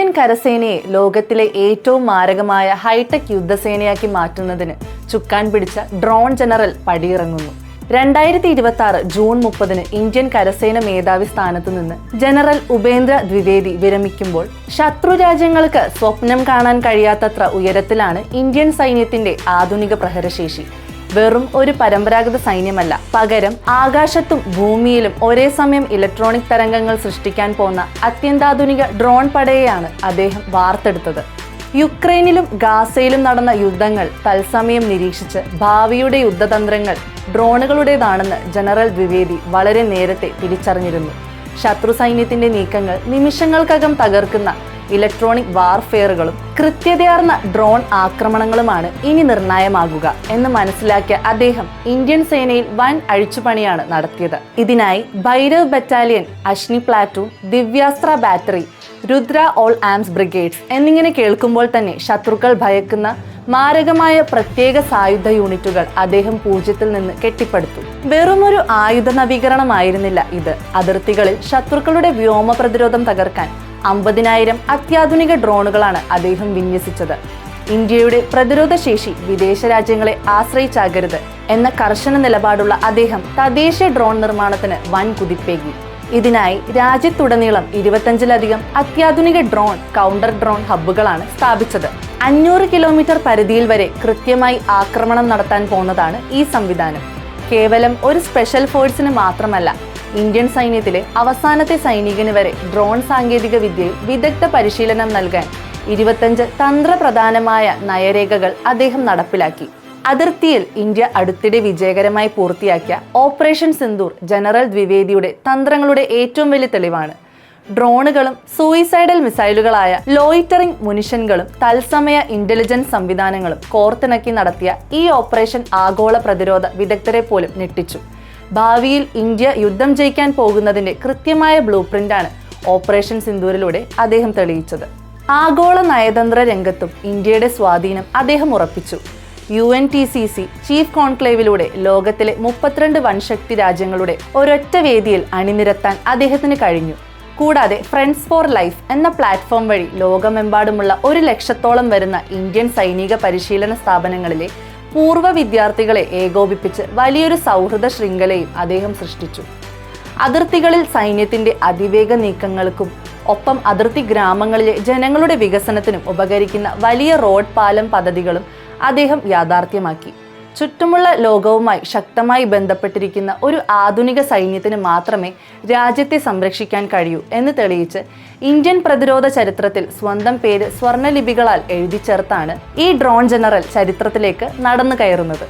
Indian കരസേനയെ ലോകത്തിലെ ഏറ്റവും മാരകമായ ഹൈടെക് യുദ്ധസേനയാക്കി മാറ്റുന്നതിന് ചുക്കാൻ പിടിച്ച ഡ്രോൺ ജനറൽ പടിയിറങ്ങുന്നു. 2026 ജൂൺ 30 ഇന്ത്യൻ കരസേന മേധാവി സ്ഥാനത്ത് നിന്ന് ജനറൽ ഉപേന്ദ്ര ദ്വിവേദി വിരമിക്കുമ്പോൾ ശത്രു രാജ്യങ്ങൾക്ക് സ്വപ്നം കാണാൻ കഴിയാത്തത്ര ഉയരത്തിലാണ് ഇന്ത്യൻ സൈന്യത്തിന്റെ ആധുനിക പ്രഹരശേഷി. വെറും ഒരു പരമ്പരാഗത സൈന്യമല്ല, പകരം ആകാശത്തും ഭൂമിയിലും ഒരേ സമയം ഇലക്ട്രോണിക് തരംഗങ്ങൾ സൃഷ്ടിക്കാൻ പോന്ന അത്യന്താധുനിക ഡ്രോൺ പടയെയാണ് അദ്ദേഹം വാർത്തെടുത്തത്. യുക്രൈനിലും ഗാസയിലും നടന്ന യുദ്ധങ്ങൾ തത്സമയം നിരീക്ഷിച്ച് ഭാവിയുടെ യുദ്ധതന്ത്രങ്ങൾ ഡ്രോണുകളുടേതാണെന്ന് ജനറൽ ദ്വിവേദി വളരെ നേരത്തെ തിരിച്ചറിഞ്ഞിരുന്നു. ശത്രു സൈന്യത്തിന്റെ നീക്കങ്ങൾ നിമിഷങ്ങൾക്കകം തകർക്കുന്ന ഇലക്ട്രോണിക് വാർഫെയറുകളും കൃത്യതയാർന്ന ഡ്രോൺ ആക്രമണങ്ങളുമാണ് ഇനി നിർണായകമാകുക എന്ന് മനസ്സിലാക്കിയ അദ്ദേഹം ഇന്ത്യൻ സേനയിൽ വൻ അഴിച്ചുപണിയാണ് നടത്തിയത്. ഇതിനായി Bhairav battalion, Ashni platoon, Divyastra battery, Rudra all arms brigades എന്നിങ്ങനെ കേൾക്കുമ്പോൾ തന്നെ ശത്രുക്കൾ ഭയക്കുന്ന മാരകമായ പ്രത്യേക സായുധ യൂണിറ്റുകൾ അദ്ദേഹം പൂജ്യത്തിൽ നിന്ന് കെട്ടിപ്പടുത്തു. വെറുമൊരു ആയുധ നവീകരണമായിരുന്നില്ല ഇത്. അതിർത്തികളിൽ ശത്രുക്കളുടെ വ്യോമ പ്രതിരോധം തകർക്കാൻ 50,000 അത്യാധുനിക ഡ്രോണുകളാണ് അദ്ദേഹം വിന്യസിച്ചത്. ഇന്ത്യയുടെ പ്രതിരോധ ശേഷി വിദേശ രാജ്യങ്ങളെ ആശ്രയിച്ചാകരുത് എന്ന കർശന നിലപാടുള്ള അദ്ദേഹം തദ്ദേശീയ ഡ്രോൺ നിർമ്മാണത്തിന് വൻ കുതിപ്പേകി. ഇതിനായി രാജ്യത്തുടനീളം 25ലധികം അത്യാധുനിക ഡ്രോൺ, കൗണ്ടർ ഡ്രോൺ ഹബ്ബുകളാണ് സ്ഥാപിച്ചത്. 500 കിലോമീറ്റർ പരിധിയിൽ വരെ കൃത്യമായി ആക്രമണം നടത്താൻ പോകുന്നതാണ് ഈ സംവിധാനം. കേവലം ഒരു സ്പെഷ്യൽ ഫോഴ്സിന് മാത്രമല്ല, ഇന്ത്യൻ സൈന്യത്തിലെ അവസാനത്തെ സൈനികന് വരെ ഡ്രോൺ സാങ്കേതിക വിദ്യയിൽ വിദഗ്ധ പരിശീലനം നൽകാൻ 25 തന്ത്രപ്രധാനമായ നയരേഖകൾ അദ്ദേഹം നടപ്പിലാക്കി. അതിർത്തിയിൽ ഇന്ത്യ അടുത്തിടെ വിജയകരമായി പൂർത്തിയാക്കിയ ഓപ്പറേഷൻ സിന്ദൂർ ജനറൽ ദ്വിവേദിയുടെ തന്ത്രങ്ങളുടെ ഏറ്റവും വലിയ തെളിവാണ്. ഡ്രോണുകളും സൂയിസൈഡൽ മിസൈലുകളായ ലോയിറ്ററിംഗ് മുനിഷനുകളും തത്സമയ ഇന്റലിജൻസ് സംവിധാനങ്ങളും കോർത്തിണക്കി നടത്തിയ ഈ ഓപ്പറേഷൻ ആഗോള പ്രതിരോധ വിദഗ്ധരെ പോലും ഞെട്ടിച്ചു. ഭാവിയിൽ ഇന്ത്യ യുദ്ധം ജയിക്കാൻ പോകുന്നതിന്റെ കൃത്യമായ ബ്ലൂ പ്രിന്റാണ് ഓപ്പറേഷൻ സിന്ദൂരിലൂടെ അദ്ദേഹം തെളിയിച്ചത്. ആഗോള നയതന്ത്ര രംഗത്തും ഇന്ത്യയുടെ സ്വാധീനം അദ്ദേഹം ഉറപ്പിച്ചു. UNTCC ചീഫ് കോൺക്ലേവിലൂടെ ലോകത്തിലെ 32 വൻശക്തി രാജ്യങ്ങളുടെ ഒരൊറ്റ വേദിയിൽ അണിനിരത്താൻ അദ്ദേഹത്തിന് കഴിഞ്ഞു. കൂടാതെ ഫ്രണ്ട്സ് ഫോർ ലൈഫ് എന്ന പ്ലാറ്റ്ഫോം വഴി ലോകമെമ്പാടുമുള്ള 100,000-ഓളം വരുന്ന ഇന്ത്യൻ സൈനിക പരിശീലന സ്ഥാപനങ്ങളിലെ പൂർവ്വ വിദ്യാർത്ഥികളെ ഏകോപിപ്പിച്ച് വലിയൊരു സൗഹൃദ ശൃംഖലയും അദ്ദേഹം സൃഷ്ടിച്ചു. അതിർത്തികളിൽ സൈന്യത്തിന്റെ അതിവേഗ നീക്കങ്ങൾക്കും ഒപ്പം അതിർത്തി ഗ്രാമങ്ങളിലെ ജനങ്ങളുടെ വികസനത്തിനും ഉപകരിക്കുന്ന വലിയ റോഡ്, പാലം പദ്ധതികളും അദ്ദേഹം യാഥാർത്ഥ്യമാക്കി. ചുറ്റുമുള്ള ലോകവുമായി ശക്തമായി ബന്ധപ്പെട്ടിരിക്കുന്ന ഒരു ആധുനിക സൈന്യത്തിന് മാത്രമേ രാജ്യത്തെ സംരക്ഷിക്കാൻ കഴിയൂ എന്ന് തെളിയിച്ച് ഇന്ത്യൻ പ്രതിരോധ ചരിത്രത്തിൽ സ്വന്തം പേര് സ്വർണ്ണലിപികളാൽ എഴുതി ചേർത്താണ് ഈ ഡ്രോൺ ജനറൽ ചരിത്രത്തിലേക്ക് നടന്നു കയറുന്നത്.